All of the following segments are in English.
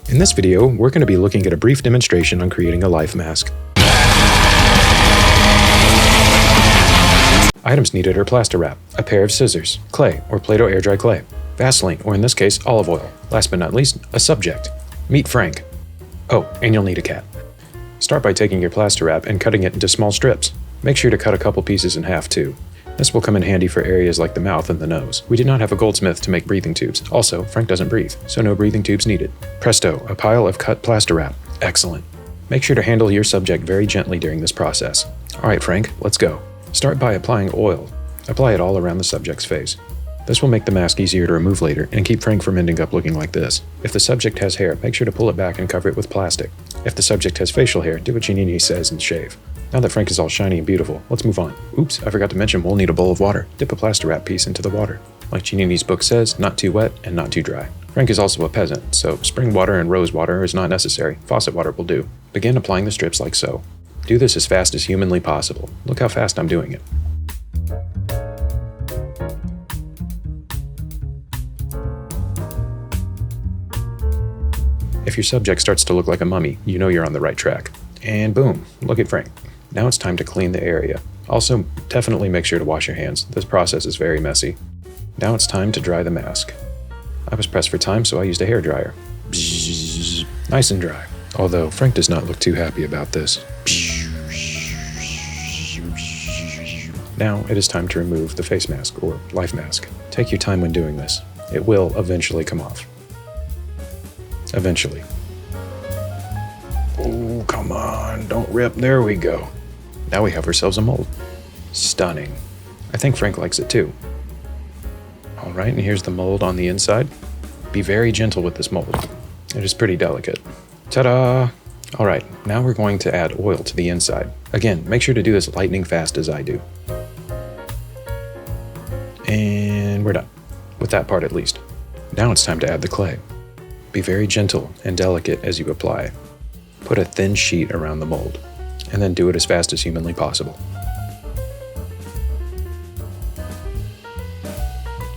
In this video, we're going to be looking at a brief demonstration on creating a life mask. Items needed are plaster wrap, a pair of scissors, clay or Play-Doh air dry clay, Vaseline, or in this case, olive oil. Last but not least, a subject. Meet Frank. Oh, and you'll need a cat. Start by taking your plaster wrap and cutting it into small strips. Make sure to cut a couple pieces in half too. This will come in handy for areas like the mouth and the nose. We did not have a goldsmith to make breathing tubes. Also, Frank doesn't breathe, so no breathing tubes needed. Presto, a pile of cut plaster wrap. Excellent. Make sure to handle your subject very gently during this process. Alright Frank, let's go. Start by applying oil. Apply it all around the subject's face. This will make the mask easier to remove later and keep Frank from ending up looking like this. If the subject has hair, make sure to pull it back and cover it with plastic. If the subject has facial hair, do what Cennini says and shave. Now that Frank is all shiny and beautiful, let's move on. Oops, I forgot to mention we'll need a bowl of water. Dip a plaster wrap piece into the water. Like Cennini's book says, not too wet and not too dry. Frank is also a peasant, so spring water and rose water is not necessary. Faucet water will do. Begin applying the strips like so. Do this as fast as humanly possible. Look how fast I'm doing it. If your subject starts to look like a mummy, you know you're on the right track. And boom, look at Frank. Now it's time to clean the area. Also, definitely make sure to wash your hands. This process is very messy. Now it's time to dry the mask. I was pressed for time, so I used a hairdryer. Nice and dry. Although, Frank does not look too happy about this. Now it is time to remove the face mask, or life mask. Take your time when doing this. It will eventually come off. Eventually. Oh, come on, don't rip. There we go. Now we have ourselves a mold. Stunning. I think Frank likes it too. All right, and here's the mold on the inside. Be very gentle with this mold. It is pretty delicate. Ta-da! All right, now we're going to add oil to the inside. Again, make sure to do this lightning fast as I do. And we're done. With that part at least. Now it's time to add the clay. Be very gentle and delicate as you apply. Put a thin sheet around the mold, and then do it as fast as humanly possible.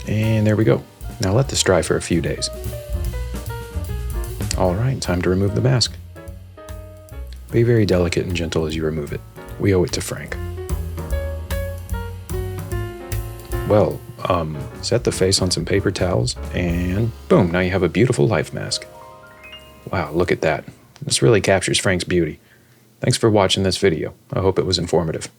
And there we go. Now let this dry for a few days. All right, time to remove the mask. Be very delicate and gentle as you remove it. We owe it to Frank. Well, set the face on some paper towels, and boom, now you have a beautiful life mask. Wow, look at that. This really captures Frank's beauty. Thanks for watching this video. I hope it was informative.